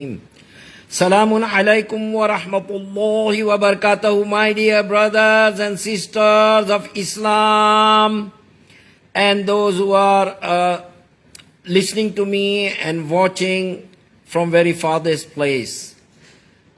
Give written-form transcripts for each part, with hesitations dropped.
Salamun alaikum wa rahmatullahi wa barakatuh, my dear brothers and sisters of Islam, and those who are listening to me and watching from very farthest place.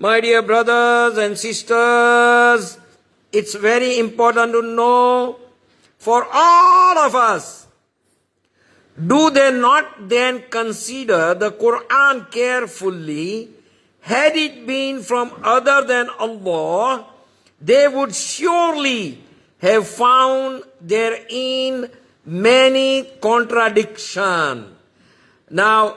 My dear brothers and sisters, it's very important to know for all of us, do they not then consider the Quran carefully? Had it been from other than Allah, they would surely have found therein many contradictions. Now,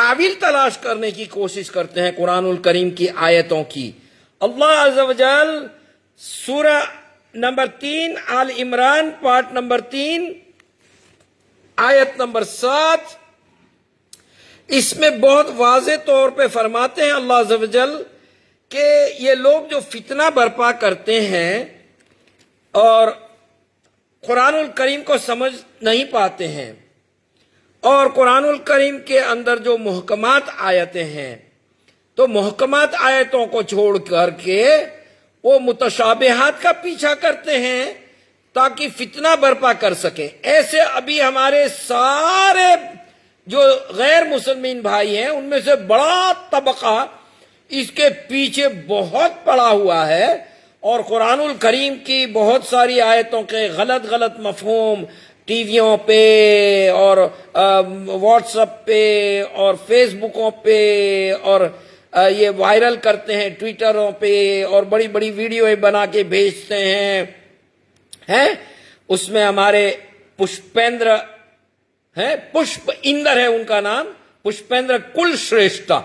تعویل تلاش کرنے کی کوشش کرتے ہیں قرآن الکریم کی آیتوں کی. اللہ عز و جل سورہ نمبر 3 آل عمران پارٹ نمبر 3 آیت نمبر 7 اس میں بہت واضح طور پہ فرماتے ہیں اللہ عز و جل کہ یہ لوگ جو فتنہ برپا کرتے ہیں اور قرآن الکریم کو سمجھ نہیں پاتے ہیں اور قرآن الکریم کے اندر جو محکمات آیتیں ہیں تو محکمات آیتوں کو چھوڑ کر کے وہ متشابہات کا پیچھا کرتے ہیں تاکہ فتنہ برپا کر سکیں. ایسے ابھی ہمارے سارے جو غیر مسلمان بھائی ہیں ان میں سے بڑا طبقہ اس کے پیچھے بہت پڑا ہوا ہے اور قرآن الکریم کی بہت ساری آیتوں کے غلط مفہوم ٹی ویوں پہ اور واٹس ایپ پہ اور فیس بکوں پہ اور یہ وائرل کرتے ہیں ٹویٹروں پہ اور بڑی بڑی ویڈیو بنا کے بھیجتے ہیں. اس میں ہمارے پشپیندر ہیں، پشپ اندر ہے ان کا نام، پشپیندر کل شریشٹا.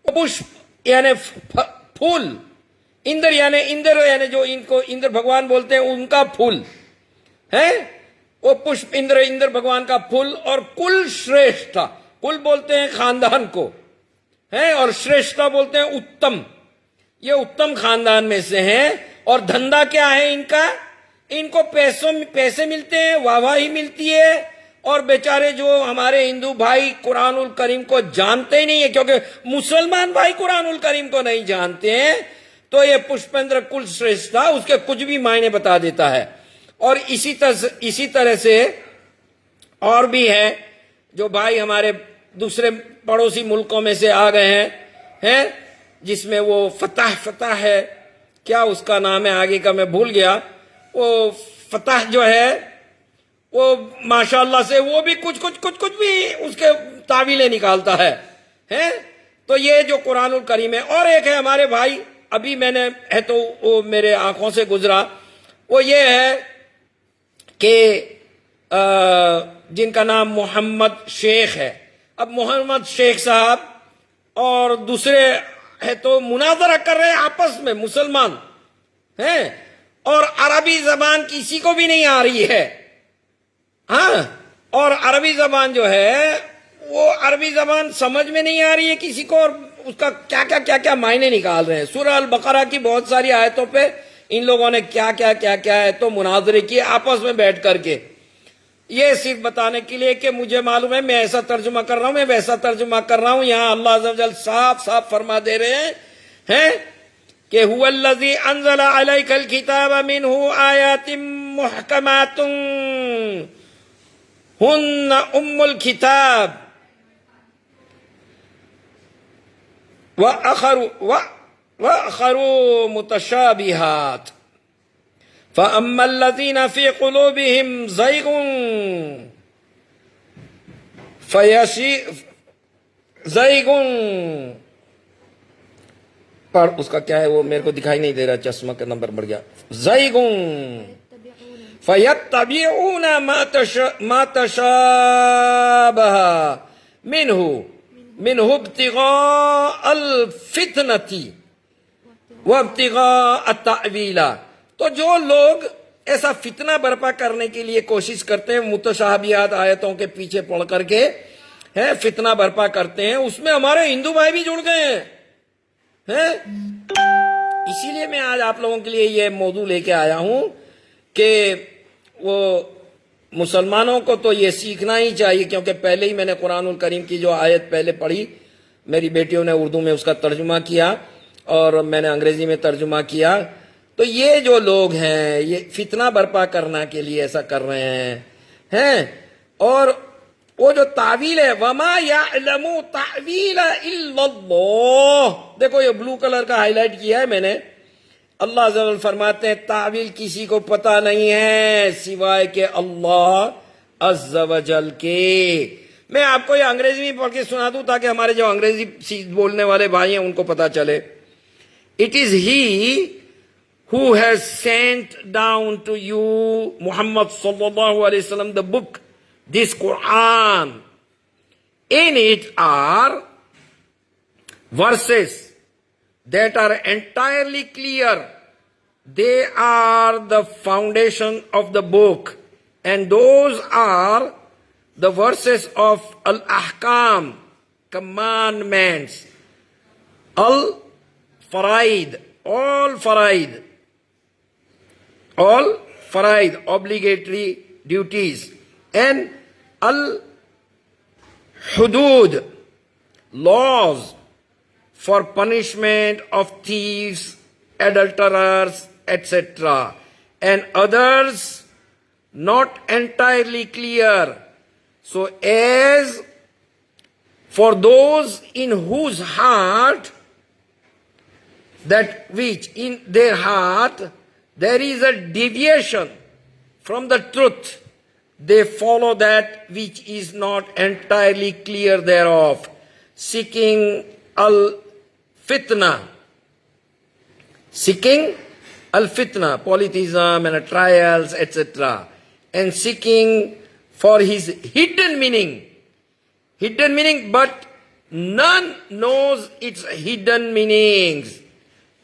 پشپ یعنی پھول، اندر یعنی جو ان کو اندر بھگوان بولتے ہیں ان کا پھول ہے، وہ پشپ اندر بھگوان کا پھول. اور کل شریشٹا، کل بولتے ہیں خاندان کو ہے اور شریشٹا بولتے ہیں اتم. یہ اتم خاندان میں سے ہیں اور دھندا کیا ہے ان کا؟ ان کو پیسے ملتے ہیں، واہواہی ملتی ہے اور بیچارے جو ہمارے ہندو بھائی قرآن الکریم کو جانتے ہی نہیں ہیں کیونکہ مسلمان بھائی قرآن الکریم کو نہیں جانتے ہیں تو یہ پشپیندر کل شریشٹا اس کے کچھ بھی معنی بتا دیتا ہے. اور اسی طرح سے اور بھی ہے جو بھائی ہمارے دوسرے پڑوسی ملکوں میں سے آ گئے ہیں جس میں وہ فتح ہے، کیا اس کا نام ہے آگے کا میں بھول گیا، وہ فتح جو ہے وہ ماشاءاللہ سے وہ بھی کچھ بھی اس کے تعویلیں نکالتا ہے. تو یہ جو قرآن الکریم ہے. اور ایک ہے ہمارے بھائی ابھی میں نے ہے تو وہ میرے آنکھوں سے گزرا، وہ یہ ہے کہ جن کا نام محمد شیخ ہے. اب محمد شیخ صاحب اور دوسرے ہے تو مناظرہ کر رہے ہیں آپس میں مسلمان ہیں اور عربی زبان کسی کو بھی نہیں آ رہی ہے. اور عربی زبان جو ہے وہ عربی زبان سمجھ میں نہیں آ رہی ہے کسی کو اور اس کا کیا معنی نکال رہے ہیں. سورہ البقرہ کی بہت ساری آیتوں پہ ان لوگوں نے کیا ہے تو مناظرے کیے آپس میں بیٹھ کر کے. یہ صرف بتانے کے لیے کہ مجھے معلوم ہے میں ایسا ترجمہ کر رہا ہوں، میں ویسا ترجمہ کر رہا ہوں. یہاں اللہ عز و جل صاف فرما دے رہے ہیں کہ هو الذی انزل علیک الکتاب منہ آیات محکمات ہن ام الکتاب وَأَخَرُ مُتَشَابِهَاتٍ فَأَمَّا الَّذِينَ فِي قُلُوبِهِمْ زَيْغٌ پر اس کا کیا ہے وہ میرے کو دکھائی نہیں دے رہا، چشمہ کا نمبر بڑھ گیا. زَيْغٌ فَيَتَّبِعُونَ مَا تَشَابَهَ مِنْهُ ابْتِغَاءَ الْفِتْنَةِ وَابْتِغَاءَ التَّأْوِيلِ. تو جو لوگ ایسا فتنہ برپا کرنے کے لیے کوشش کرتے ہیں متشابہات آیتوں کے پیچھے پڑ کر کے فتنہ برپا کرتے ہیں، اس میں ہمارے ہندو بھائی بھی جڑ گئے ہیں. اسی لیے میں آج آپ لوگوں کے لیے یہ موضوع لے کے آیا ہوں کہ وہ مسلمانوں کو تو یہ سیکھنا ہی چاہیے کیونکہ پہلے ہی میں نے قرآن الکریم کی جو آیت پہلے پڑھی، میری بیٹیوں نے اردو میں اس کا ترجمہ کیا اور میں نے انگریزی میں ترجمہ کیا. تو یہ جو لوگ ہیں یہ فتنہ برپا کرنا کے لیے ایسا کر رہے ہیں. اور وہ جو تعویل ہے وَمَا يَعْلَمُ تَعْوِيلَ إِلَّا اللَّهُ، دیکھو یہ بلو کلر کا ہائی لائٹ کیا ہے میں نے. اللہ عز و جل فرماتے ہیں تعویل کسی کو پتہ نہیں ہے سوائے کہ اللہ عز و جل کے. میں آپ کو یہ انگریزی میں پڑھ کے سنا دوں تاکہ ہمارے جو انگریزی بولنے والے بھائی ہیں ان کو پتہ چلے. It is he who has sent down to you, Muhammad sallallahu alayhi wa sallam, the book, this Quran, In it are verses that are entirely clear. They are the foundation of the book, and those are the verses of Al-Ahkam, commandments, Al-Faraid, all Faraid, obligatory duties, and Al-Hudud, laws for punishment of thieves, adulterers, etc., and others not entirely clear. So as for those in whose heart, that which in their heart there is a deviation from the truth, they follow that which is not entirely clear thereof, seeking al-fitna, polytheism and trials, etc., and seeking for his hidden meaning, but none knows its hidden meanings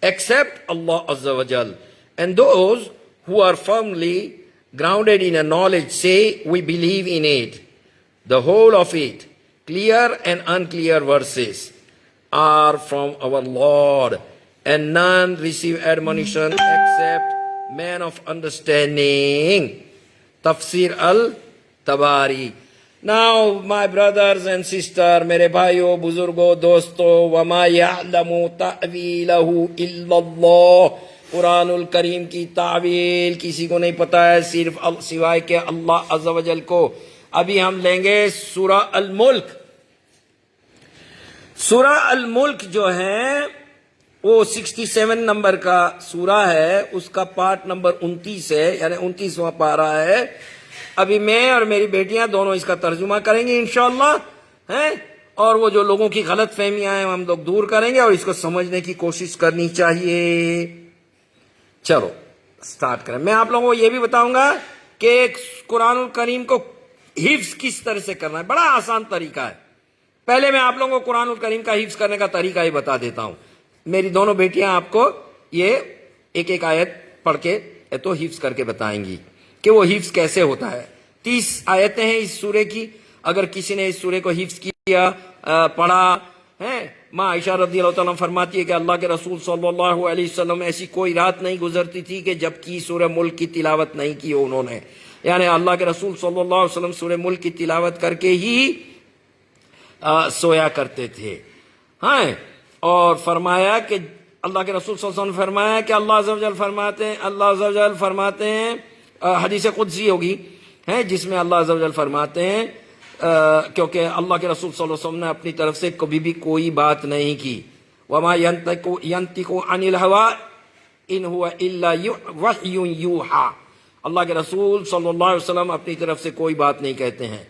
except Allah Azza wa Jal. And those who are firmly grounded in a knowledge say, we believe in it, the whole of it, clear and unclear verses are from our Lord, and none receive admonition except men of understanding. Tafsir al-Tabari. Now, my brothers and sisters, میرے بھائیو, بزرگو, دوستو, وَمَا يَعْلَمُ تَعْوِيلَهُ إِلَّا اللَّهُ, قرآن الکریم کی تعویل کسی کو نہیں پتا ہے صرف سوائے کہ اللہ عز و جل کو. ابھی ہم لیں گے سورہ الملک. سورہ الملک جو ہے وہ 67 نمبر کا سورہ ہے, اس کا پارٹ نمبر 29 ہے, یعنی 29واں پارہ ہے. ابھی میں اور میری بیٹیاں دونوں اس کا ترجمہ کریں گے انشاءاللہ, اور وہ جو لوگوں کی غلط فہمیاں ہیں ہم لوگ دور کریں گے, اور اس کو سمجھنے کی کوشش کرنی چاہیے. چلو سٹارٹ کریں. میں آپ لوگوں کو یہ بھی بتاؤں گا کہ قرآن الکریم کو حفظ کس طرح سے کرنا ہے. بڑا آسان طریقہ ہے. پہلے میں آپ لوگوں کو قرآن الکریم کا حفظ کرنے کا طریقہ ہی بتا دیتا ہوں. میری دونوں بیٹیاں آپ کو یہ ایک ایک آیت پڑھ کے تو حفظ کر کے بتائیں گی کہ وہ حفظ کیسے ہوتا ہے. 30 آیتیں ہیں اس سورے کی. اگر کسی نے اس سورے کو حفظ کیا, پڑھا ہے, ماں عائشہ رضی اللہ تعالیٰ فرماتی ہے کہ اللہ کے رسول صلی اللہ علیہ وسلم ایسی کوئی رات نہیں گزرتی تھی کہ جب کی سورہ ملک کی تلاوت نہیں کی انہوں نے. یعنی اللہ کے رسول صلی اللہ علیہ وسلم سورہ ملک کی تلاوت کر کے ہی سویا کرتے تھے. اور فرمایا کہ اللہ کے رسول صلی اللہ علیہ وسلم فرمایا کہ اللہ عز و جل فرماتے ہیں, حدیث قدسی ہوگی جس میں اللہ عز و جل فرماتے ہیں, کیونکہ اللہ کے رسول صلی اللہ علیہ وسلم نے اپنی طرف سے کبھی بھی کوئی بات نہیں کی. وَمَا يَنْطِقُ عَنِ الْهَوَىٰ إِنْ هُوَ إِلَّا وَحْيٌ يُوحَىٰ. اللہ کے رسول صلی اللہ علیہ وسلم اپنی طرف سے کوئی بات نہیں کہتے ہیں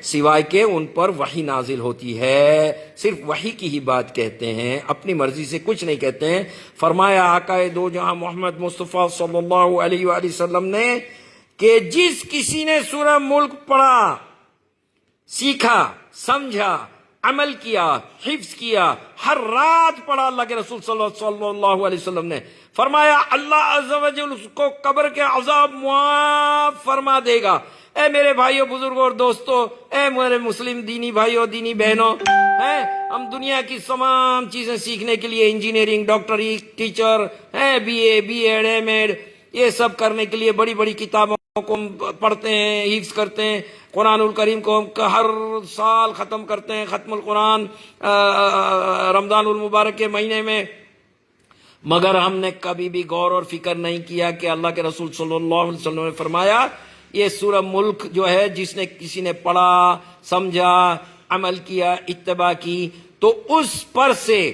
سوائے کہ ان پر وحی نازل ہوتی ہے. صرف وحی کی ہی بات کہتے ہیں, اپنی مرضی سے کچھ نہیں کہتے ہیں. فرمایا آقا دو جہاں محمد مصطفیٰ صلی اللہ علیہ وآلہ وسلم نے کہ جس کسی نے سورہ ملک پڑھا, سیکھا, سمجھا, عمل کیا, حفظ کیا, ہر رات پڑھا اللہ کے رسول صلی اللہ علیہ وسلم نے, فرمایا اللہ عز و جل اس کو قبر کے عذاب معاف فرما دے گا. اے میرے بھائیوں, بزرگوں اور دوستوں, اے میرے مسلم دینی بھائیوں, دینی بہنوں, ہم دنیا کی تمام چیزیں سیکھنے کے لیے انجینئرنگ, ڈاکٹری, teacher, B Ed, M Ed, یہ سب کرنے کے لیے بڑی بڑی کتابوں کو ہم پڑھتے ہیں, حفظ کرتے ہیں. قرآن الکریم کو ہم ہر سال ختم کرتے ہیں, ختم القرآن رمضان المبارک کے مہینے میں. مگر ہم نے کبھی بھی غور اور فکر نہیں کیا کہ اللہ کے رسول صلی اللہ علیہ وسلم نے فرمایا یہ سورہ ملک جو ہے جس نے کسی نے پڑھا, سمجھا, عمل کیا, اتباع کی, تو اس پر سے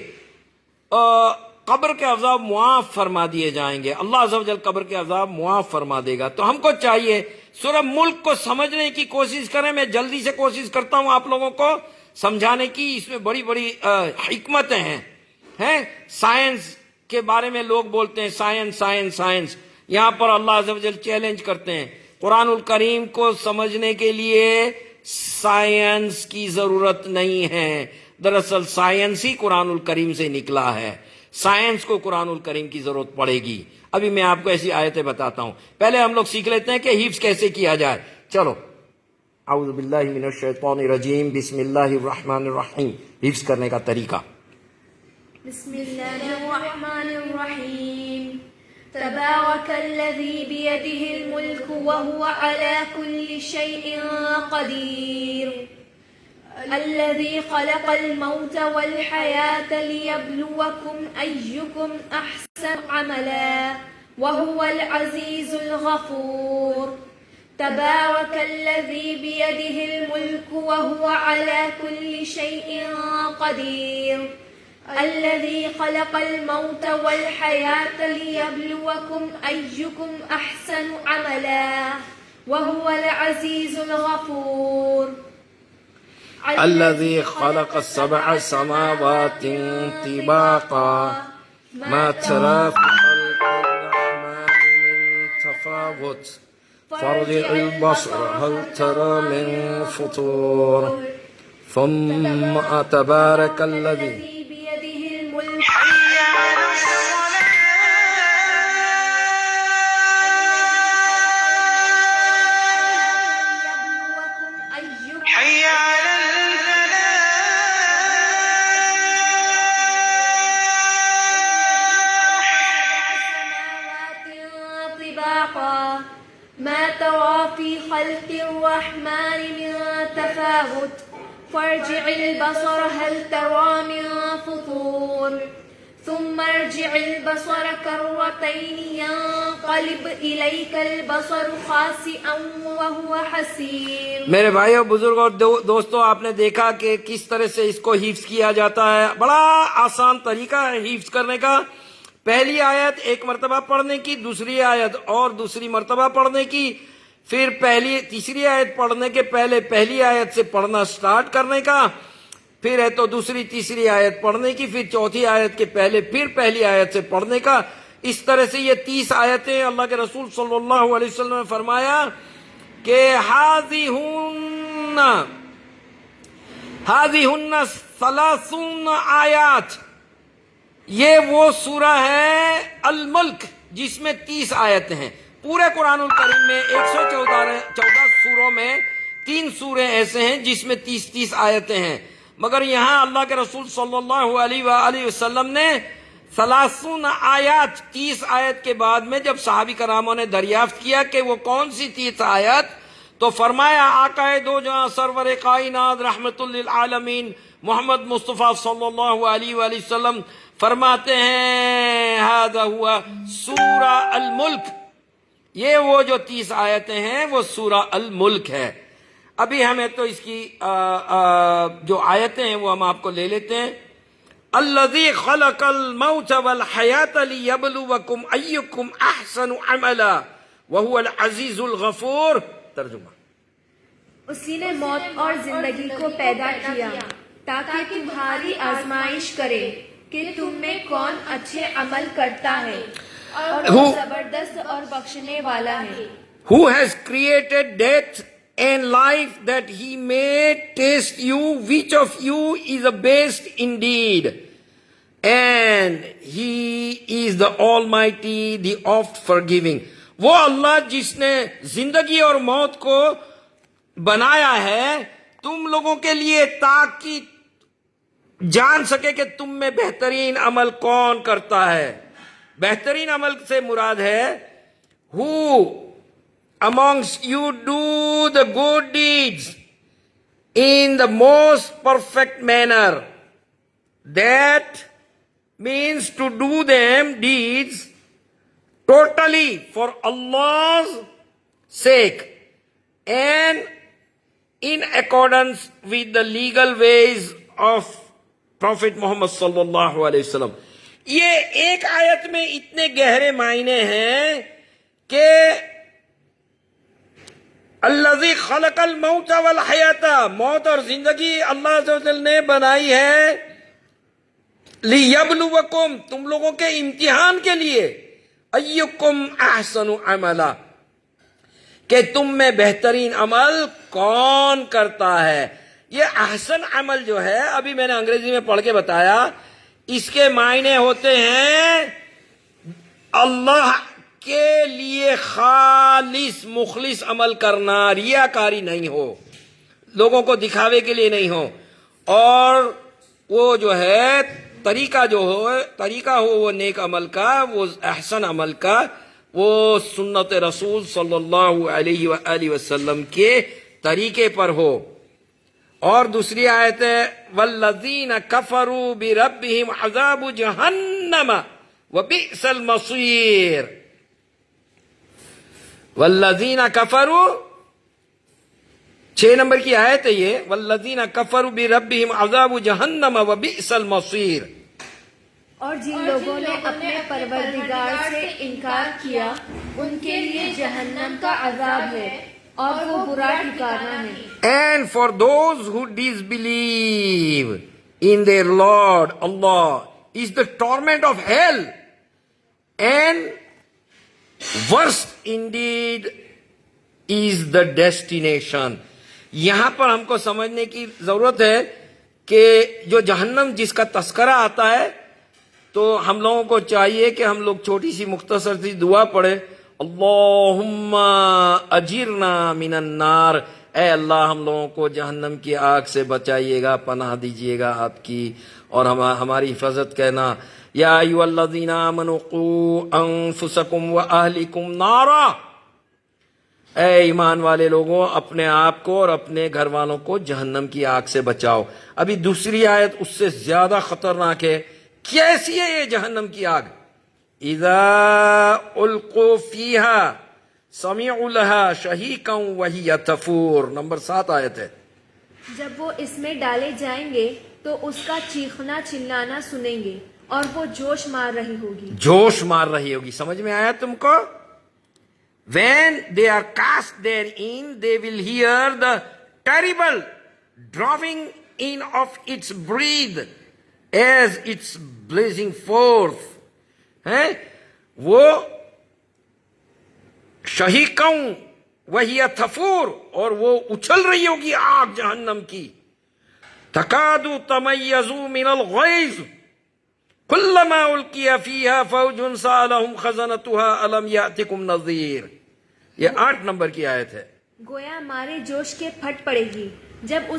قبر کے عذاب معاف فرما دیے جائیں گے. اللہ عز و جل قبر کے عذاب معاف فرما دے گا. تو ہم کو چاہیے سورہ ملک کو سمجھنے کی کوشش کریں. میں جلدی سے کوشش کرتا ہوں آپ لوگوں کو سمجھانے کی. اس میں بڑی بڑی حکمتیں ہیں. سائنس کے بارے میں لوگ بولتے ہیں سائنس. یہاں پر اللہ عز و جل چیلنج کرتے ہیں قرآن الکریم کو سمجھنے کے لیے سائنس کی ضرورت نہیں ہے. دراصل سائنس ہی قرآن الکریم سے نکلا ہے. سائنس کو قرآن الکریم کی ضرورت پڑے گی. ابھی میں آپ کو ایسی آیتیں بتاتا ہوں. پہلے ہم لوگ سیکھ لیتے ہیں کہ حفظ کیسے کیا جائے. چلو، اعوذ باللہ من الشیطان الرجیم، بسم اللہ الرحمن الرحیم. حفظ کرنے کا طریقہ. بسم اللہ الرحمن الرحیم. تبارک الذی بیدہ الملک وہو علی کل شیء قدیر. الذي خلق الموت والحياة ليبلوكم أيكم أحسن عملا وهو العزيز الغفور. تبارك الذي بيده الملك وهو على كل شيء قدير. الذي خلق الموت والحياة ليبلوكم أيكم أحسن عملا وهو العزيز الغفور. الذي خلق سبع سماوات طباقا ما ترى في خلق الرحمن من تفاوت فارجع البصر هل ترى من فطور ثم تبارك الذي بيده الملك ما ترى في خلق الرحمن من تفاوت فارجع البصر هل ترى من فطور ثم ارجع البصر كرتين ينقلب إليك البصر خاسئا وهو حسير. میرے بھائیو، بزرگوں اور دوستوں، آپ نے دیکھا کہ کس طرح سے اس کو حفظ کیا جاتا ہے. بڑا آسان طریقہ ہے حفظ کرنے کا. پہلی آیت ایک مرتبہ پڑھنے کی، دوسری آیت اور دوسری مرتبہ پڑھنے کی، پھر تیسری آیت پڑھنے کے پہلے پہلی آیت سے پڑھنا سٹارٹ کرنے کا، پھر ہے تو دوسری تیسری آیت پڑھنے کی، پھر چوتھی آیت کے پہلے پھر پہلی آیت سے پڑھنے کا. اس طرح سے یہ 30 آیتیں اللہ کے رسول صلی اللہ علیہ وسلم نے فرمایا کہ ہذہن 30 آیات. یہ وہ سورہ ہے الملک جس میں 30 آیتیں ہیں. پورے قرآن الکریم میں 114 سوروں میں 3 سورے ایسے ہیں جس میں 30 آیتیں ہیں. مگر یہاں اللہ کے رسول صلی اللہ علیہ وآلہ وسلم نے 30 آیات، 30 آیت کے بعد میں جب صحابی کراموں نے دریافت کیا کہ وہ کون سی 30 آیت، تو فرمایا آقا دو جہاں سرور کائنات رحمت للعالمین محمد مصطفیٰ صلی اللہ علیہ وآلہ وسلم فرماتے ہیں ھذا ہوا سورہ الملک. یہ وہ جو 30 آیتیں ہیں وہ سورہ الملک ہے. ابھی ہمیں تو اس کی جو آیتیں ہیں وہ ہم آپ کو لے لیتے ہیں. الذی خلق الموت والحیات لیبلوکم ایکم احسن عملا وہو العزیز الغفور. ترجمہ: اسی نے موت اور زندگی کو پیدا کیا تاکہ تمہاری آزمائش کرے کہ تم میں کون اچھے عمل کرتا ہے، اور وہ زبردست اور بخشنے والا ہے. Who has created death and life that he may test you which of you is the best indeed, and he is the Almighty, the oft forgiving. وہ اللہ جس نے زندگی اور موت کو بنایا ہے تم لوگوں کے لیے تاکہ جان سکے کہ تم میں بہترین عمل کون کرتا ہے. بہترین عمل سے مراد ہے who amongst you do the good deeds in the most perfect manner. That means to do them deeds totally for Allah's sake and in accordance with the legal ways of Prophet Muhammad sallallahu alayhi wa sallam. یہ ایک آیت میں اتنے گہرے معنی ہیں کہ الذی خلق الموت والحیات، موت اور زندگی اللہ عز و جل نے بنائی ہے لیبلوکم، تم لوگوں کے امتحان کے لیے، ایکم احسن عملا، کہ تم میں بہترین عمل کون کرتا ہے. یہ احسن عمل جو ہے ابھی میں نے انگریزی میں پڑھ کے بتایا, اس کے معنی ہوتے ہیں اللہ کے لیے خالص مخلص عمل کرنا, ریاکاری نہیں ہو, لوگوں کو دکھاوے کے لیے نہیں ہو, اور وہ جو ہے طریقہ ہو وہ نیک عمل کا, وہ احسن عمل کا, وہ سنت رسول صلی اللہ علیہ وآلہ وسلم کے طریقے پر ہو. اور دوسری آیت ہے والذین کفروا بربہم عذاب جہنم وبئس المصیر. والذین کفروا 6 نمبر کی آیت ہے یہ, والذین کفروا بربہم عذاب جہنم وبئس المصیر. اور جن لوگوں نے اپنے پروردگار سے انکار کیا ان کے لیے جہنم کا عذاب ہے اور وہ برا ٹھکانہ ہے. And for those who disbelieve in their Lord Allah is the torment of hell, and worst indeed is the destination. یہاں پر ہم کو سمجھنے کی ضرورت ہے کہ جو جہنم جس کا تذکرہ آتا ہے تو ہم لوگوں کو چاہیے کہ ہم لوگ چھوٹی سی مختصر سی دعا پڑھیں, اللہم اجرنا من النار, اے اللہ ہم لوگوں کو جہنم کی آگ سے بچائیے گا, پناہ دیجیے گا آپ کی, اور ہماری حفاظت کہنا. یا ایھا الذین آمنوا قوا انفسکم واہلکم نارا, اے ایمان والے لوگوں اپنے آپ کو اور اپنے گھر والوں کو جہنم کی آگ سے بچاؤ. ابھی دوسری آیت اس سے زیادہ خطرناک ہے. کیسی ہے یہ جہنم کی آگ؟ اذا القوا فیہا سمعوا لها شہیقا وہی تفور. نمبر 7 آیت ہے. جب وہ اس میں ڈالے جائیں گے تو اس کا چیخنا چلانا سنیں گے اور وہ جوش مار رہی ہوگی. جوش مار رہی ہوگی. سمجھ میں آیا تم کو؟ When they are cast therein, they will hear the terrible drawing in of its breath as it's blazing forth. وہ شہیقوں وہی تفور, اور وہ اچھل رہی ہوگی آگ جہنم کی. تکاد تمیز من الغیظ کلما القی فیہا فوج سألہم خزنتها الم یأتکم نذیر. یہ 8 نمبر کی آیت ہے. گویا مارے جوش کے پھٹ پڑے گی جب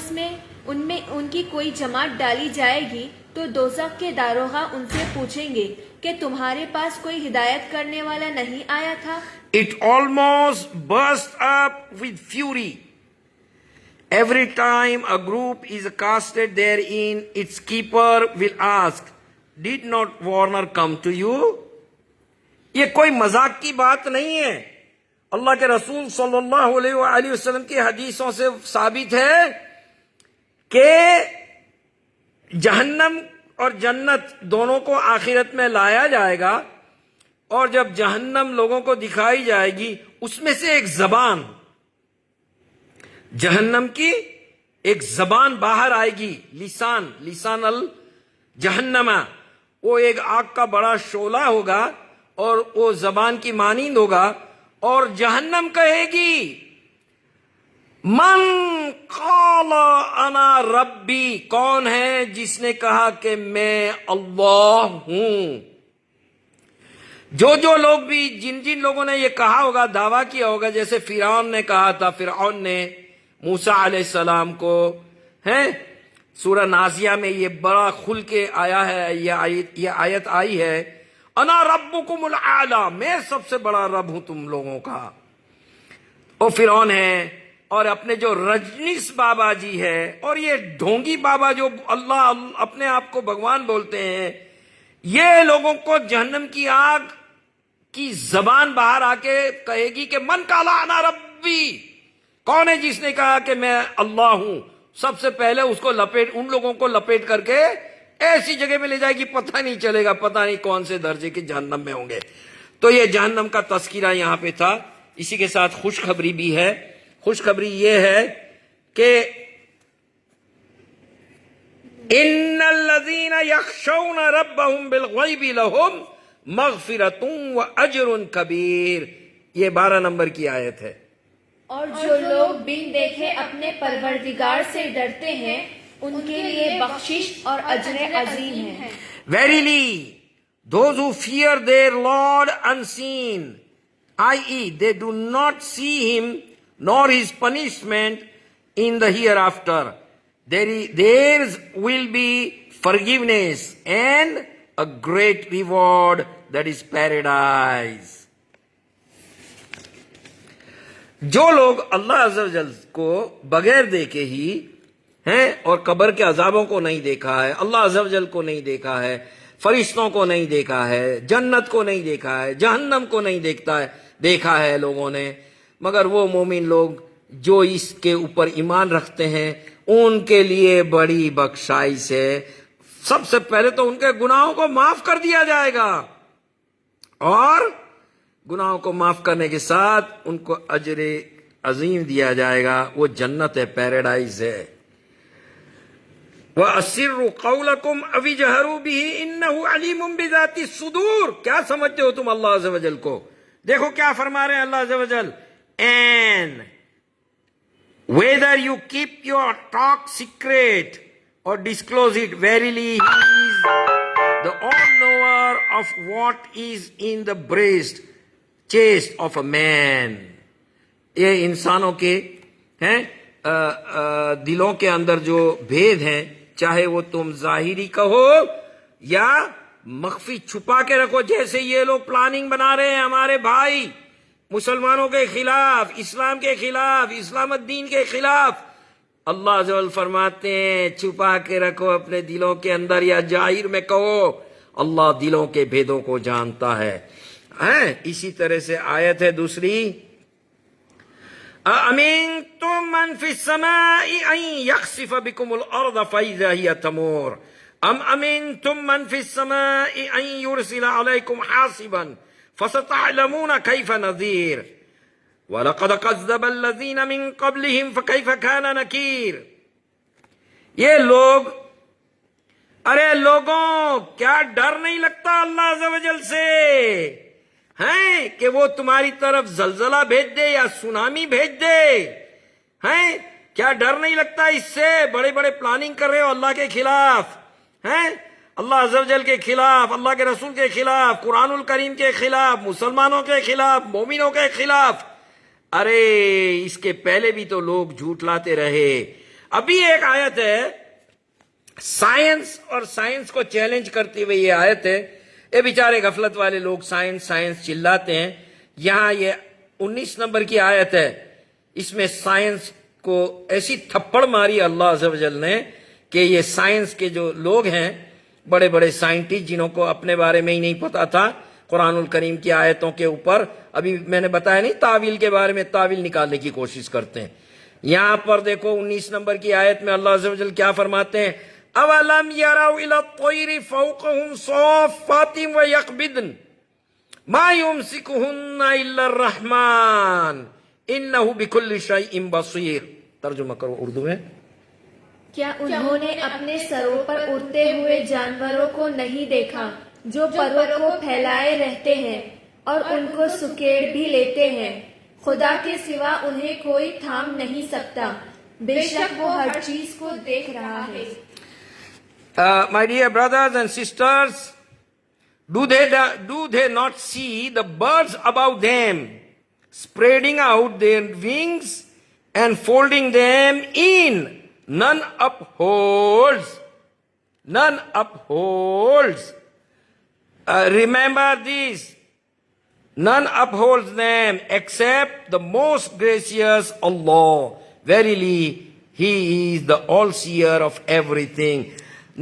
ان کی کوئی جماعت ڈالی جائے گی تو دوزخ کے داروغہ ان سے پوچھیں گے کہ تمہارے پاس کوئی ہدایت کرنے والا نہیں آیا تھا. It almost burst up with fury. Every time a group is casted therein, its keeper will ask, did not warner come to you? یہ کوئی مذاق کی بات نہیں ہے. اللہ کے رسول صلی اللہ علیہ وآلہ وسلم کی حدیثوں سے ثابت ہے کہ جہنم اور جنت دونوں کو آخرت میں لایا جائے گا, اور جب جہنم لوگوں کو دکھائی جائے گی اس میں سے ایک زبان, جہنم کی ایک زبان باہر آئے گی. لسان الجہنم, وہ ایک آگ کا بڑا شعلہ ہوگا اور وہ زبان کی مانند ہوگا, اور جہنم کہے گی من قال انا ربی, کون ہے جس نے کہا کہ میں اللہ ہوں. جو لوگ بھی جن لوگوں نے یہ کہا ہوگا, دعویٰ کیا ہوگا, جیسے فرعون نے کہا تھا, فرعون نے موسیٰ علیہ السلام کو, سورہ نازیہ میں یہ بڑا کھل کے آیا ہے, یہ آیت آئی ہے, انا ربکم الاعلی, میں سب سے بڑا رب ہوں تم لوگوں کا. وہ فرعون ہے, اور اپنے جو رجنیش بابا جی ہے اور یہ ڈھونگی بابا جو اللہ اپنے آپ کو بھگوان بولتے ہیں, یہ لوگوں کو جہنم کی آگ کی زبان باہر آ کے کہے گی کہ من قال انا ربی, کون ہے جس نے کہا کہ میں اللہ ہوں. سب سے پہلے اس کو ان لوگوں کو لپیٹ کر کے ایسی جگہ میں لے جائے گی, پتہ نہیں چلے گا, پتہ نہیں کون سے درجے کے جہنم میں ہوں گے. تو یہ جہنم کا تذکرہ یہاں پہ تھا. اسی کے ساتھ خوشخبری بھی ہے. خوشخبری یہ ہے کہ ان الذین یخشون ربهم بالغیب لهم مغفرۃ واجر کبیر. یہ 12 نمبر کی آیت ہے. اور جو لوگ بن دیکھے اپنے پروردگار سے ڈرتے ہیں ان کے لیے بخشش اور اجر عظیم ہے. Verily, those who fear their Lord unseen, i.e., they do not see him nor his punishment in the hereafter, theirs will be forgiveness and a great reward, that is paradise. جو لوگ اللہ عز و جل کو بغیر دیکھے ہی ہیں اور قبر کے عذابوں کو نہیں دیکھا ہے، اللہ عز و جل کو نہیں دیکھا ہے، فرشتوں کو نہیں دیکھا ہے، جنت کو نہیں دیکھا ہے، جہنم کو نہیں دیکھا ہے لوگوں نے، مگر وہ مومن لوگ جو اس کے اوپر ایمان رکھتے ہیں ان کے لیے بڑی بخشائش ہے. سب سے پہلے تو ان کے گناہوں کو معاف کر دیا جائے گا اور گناہوں کو معاف کرنے کے ساتھ ان کو اجر عظیم دیا جائے گا، وہ جنت ہے، پیراڈائز ہے. وَأَسِرُّوا قَوْلَكُمْ أَوِ اجْهَرُوا بِهِ إِنَّهُ عَلِيمٌ بِذَاتِ الصُّدُورِ. کیا سمجھتے ہو تم اللہ عز و جل کو؟ دیکھو کیا فرما رہے ہیں اللہ عز و جل. And whether you keep your talk secret or disclose it, verily he is the all-knower of what is in the chest of a man. یہ انسانوں کے ہیں دلوں کے اندر جو بھید ہیں، چاہے وہ تم ظاہری کہو یا مخفی چھپا کے رکھو، جیسے یہ لوگ پلاننگ بنا رہے ہیں ہمارے بھائی مسلمانوں کے خلاف، اسلام کے خلاف، اسلام الدین کے خلاف. اللہ عز و جل فرماتے ہیں چھپا کے رکھو اپنے دلوں کے اندر یا ظاہر میں کہو، اللہ دلوں کے بھیدوں کو جانتا ہے. اسی طرح سے آیت ہے دوسری، أَأَمِنْتُمْ مَنْ فِي السَّمَاءِ أَنْ يَخْسِفَ بِكُمُ الْأَرْضَ فَإِذَا هِيَ تَمُورُ أَمْ أَمِنْتُمْ مَنْ فِي السَّمَاءِ أَنْ يُرْسِلَ عَلَيْكُمْ حَاصِبًا فَسَتَعْلَمُونَ كَيْفَ نَذِيرٌ وَلَقَدْ كَذَّبَ الَّذِينَ مِنْ قَبْلِهِمْ فَكَيْفَ كَانَ نَكِيرٌ. یہ لوگ، ارے لوگوں کیا ڈر نہیں لگتا اللہ عز و جل سے ہیں کہ وہ تمہاری طرف زلزلہ بھیج دے یا سونامی بھیج دے؟ ہیں کیا ڈر نہیں لگتا اس سے؟ بڑے بڑے پلاننگ کر رہے ہو اللہ کے خلاف، ہیں اللہ عز و جل کے خلاف، اللہ کے رسول کے خلاف، قرآن الکریم کے خلاف، مسلمانوں کے خلاف، مومنوں کے خلاف. ارے اس کے پہلے بھی تو لوگ جھوٹ لاتے رہے. ابھی ایک آیت ہے سائنس اور سائنس کو چیلنج کرتی ہوئی، یہ آیت ہے. اے بیچارے غفلت والے لوگ سائنس سائنس چلاتے ہیں. یہاں یہ 19 نمبر کی آیت ہے، اس میں سائنس کو ایسی تھپڑ ماری اللہ عز و جل نے کہ یہ سائنس کے جو لوگ ہیں، بڑے بڑے سائنٹسٹ جنہوں کو اپنے بارے میں ہی نہیں پتا تھا قرآن الکریم کی آیتوں کے اوپر، ابھی میں نے بتایا نہیں تعویل کے بارے میں، تعویل نکالنے کی کوشش کرتے ہیں. یہاں پر دیکھو 19 نمبر کی آیت میں اللہ عز و جل کیا فرماتے ہیں، اولم يروا الى الطير فوقهم صافات ويقبضن ما يمسكهن الا الرحمن انه بكل شيء بصير. ترجمہ کرو اردو میں. کیا انہوں نے اپنے سروں پر اڑتے ہوئے جانوروں کو نہیں دیکھا جو پروں کو پھیلائے رہتے ہیں اور ان کو سکیڑ بھی لیتے ہیں؟ خدا کے سوا انہیں کوئی تھام نہیں سکتا، بے شک وہ ہر چیز کو دیکھ رہا ہے. My dear brothers and sisters, do they not see the birds above them spreading out their wings and folding them in? None upholds. Remember this. None upholds them except the most gracious Allah. Verily, He is the all-seer of everything.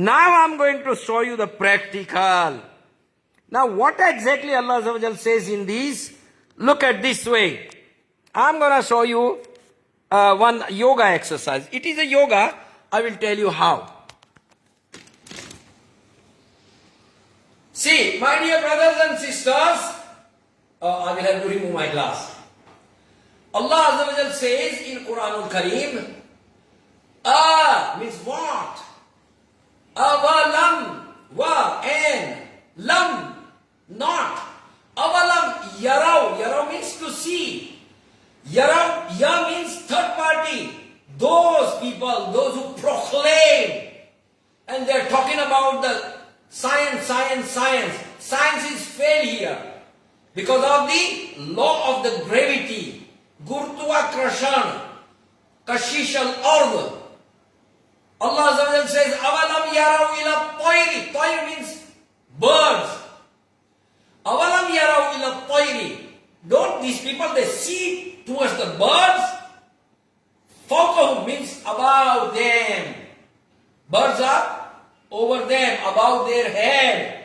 Now I'm going to show you the practical. Now what exactly Allah Azza wa Jal says in this? Look at this way. I'm going to show you one yoga exercise. It is a yoga. I will tell you how. See, my dear brothers and sisters, I will have to remove my glass. Allah Azza wa Jal says in Quran al-Kareem, means what? Avalam, wa, and, lam, not. Avalam, yarau. Yarau means to see. Yarau, ya science, science, science. Science is failed here because of the law of the gravity. Gurtvakarshana, Kashishal Arv. Allah Azza wa Jalla says, Avalam yarau ila toiri. Toir means birds. Avalam yarau ila toiri. Don't these people, they see towards the birds? Fawqahum means above them. Birds are over them, above their head.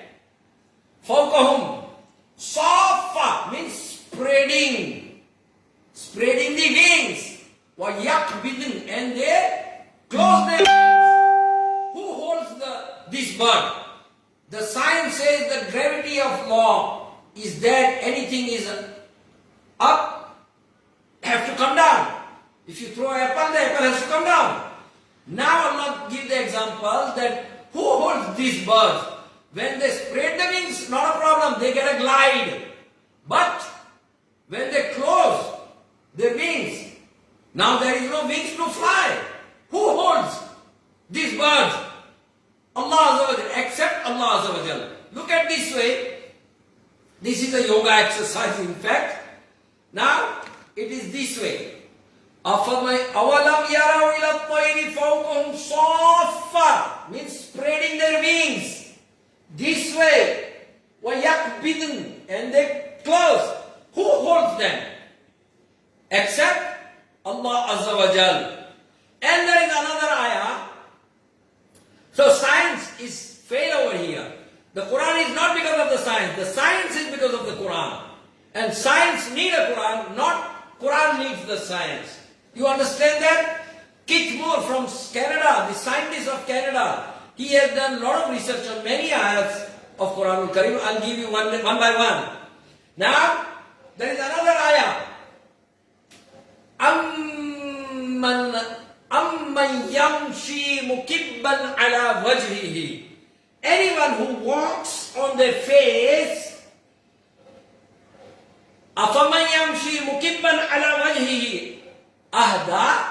Fawqahum. Safa means spreading. Spreading the wings. Wa yakbidun, and they close their wings. Who holds this bird? The science says the gravity of law is that anything is up, have to come down. If you throw an apple, the apple has to come down. Now Allah give the example that who holds these birds? When they spread the wings, not a problem, they get a glide. But when they close their wings, now there is no wings to fly. Who holds these birds? Allah Azza wa Jalla, except Allah Azza wa Jalla. Look at this way. This is a yoga exercise in fact. Now it is this way. Awalam yarau ila at-tayri fawqahum saffa, means spreading their wings. This way. Wa yakbidun, and they close. Who holds them? Except Allah Azza wa Jal. And there is another ayah. So science is fail over here. The Quran is not because of the science. The science is because of the Quran. And science needs a Quran, not Quran needs the science. You understand that? Kit Moore from Canada, the scientist of Canada, he has done a lot of research on many ayahs of Quran al-Karim. I'll give you one by one. Now, there is another ayah. Amman yamshi mukibban ala wajhihi. Anyone who walks on their face. Afaman yamshi mukibban ala wajhihi. Ahda.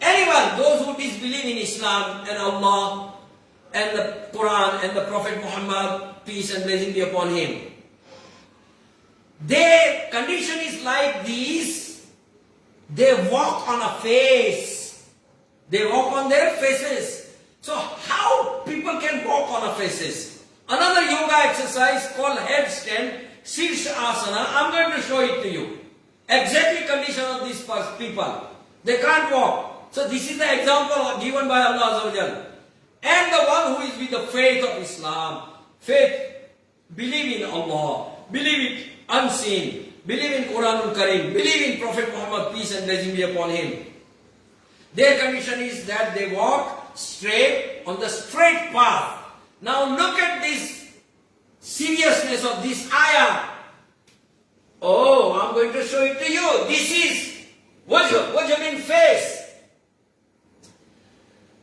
Anyone, those who disbelieve in Islam and Allah and the Quran and the Prophet Muhammad, peace and blessing be upon him, their condition is like this. They walk on a face. They walk on their faces. So how people can walk on a faces? Another yoga exercise called headstand, Sirsha Asana. I'm going to show it to you. Exactly condition of these people. They can't walk. So this is the example given by Allah Azza wa Jalla. And the one who is with the faith of Islam, faith, believe in Allah, believe it unseen, believe in Quran al-Karim, believe in Prophet Muhammad, peace and blessing be upon him. Their condition is that they walk straight on the straight path. Now look at this seriousness of this ayah. Oh, I'm going to show it to you. This is wajh means face.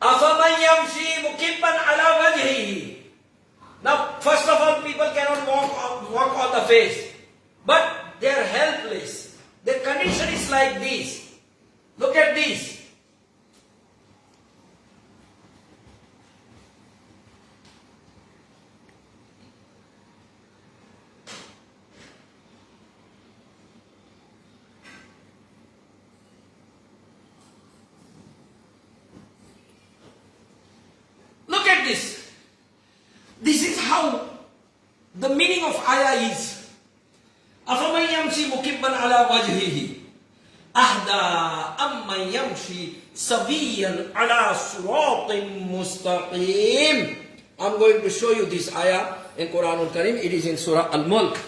أَفَمَنْ يَمْشِي مُكِبًّا عَلَى وَجْهِهِ. Now, first of all, people cannot walk on the face. But they are helpless. Their condition is like this. Look at this. Look at this. This is how the meaning of ayah is. أَفَمَنْ يَمْشِي مُكِبًّا عَلَى وَجْهِهِ أَهْدَى أَمَّنْ يَمْشِي سَوِيًّا عَلَى صِرَاطٍ مُسْتَقِيمٍ. I'm going to show you this ayah in Quran al-Karim. It is in Surah Al-Mulk.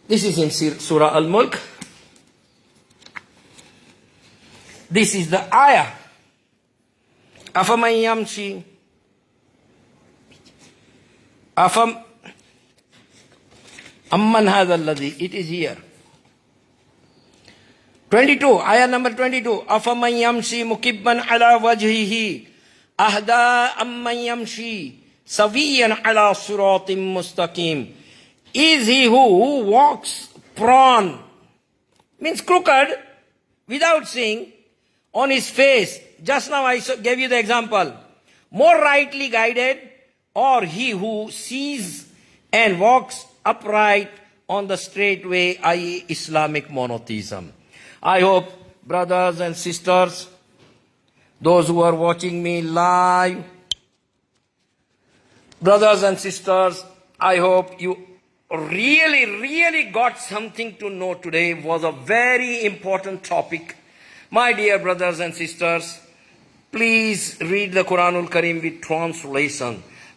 This is in Surah Al-Mulk. This is the ayah. أَفَمَنْ يَمْشِي Amman hadha alladhi, it is here. 22, ayah number 22. Afaman yamshi mukibban ala wajhihi ahda amman yamshi sawiyan ala siratim mustaqim. Is he who walks prone, means crooked, without seeing, on his face? Just now I gave you the example. More rightly guided, or he who sees and walks upright on the straight way, i.e. Islamic monotheism. I hope, brothers and sisters, those who are watching me live, brothers and sisters, I hope you really got something to know today. It was a very important topic. My dear brothers and sisters, please read the Quranul Kareem with translation.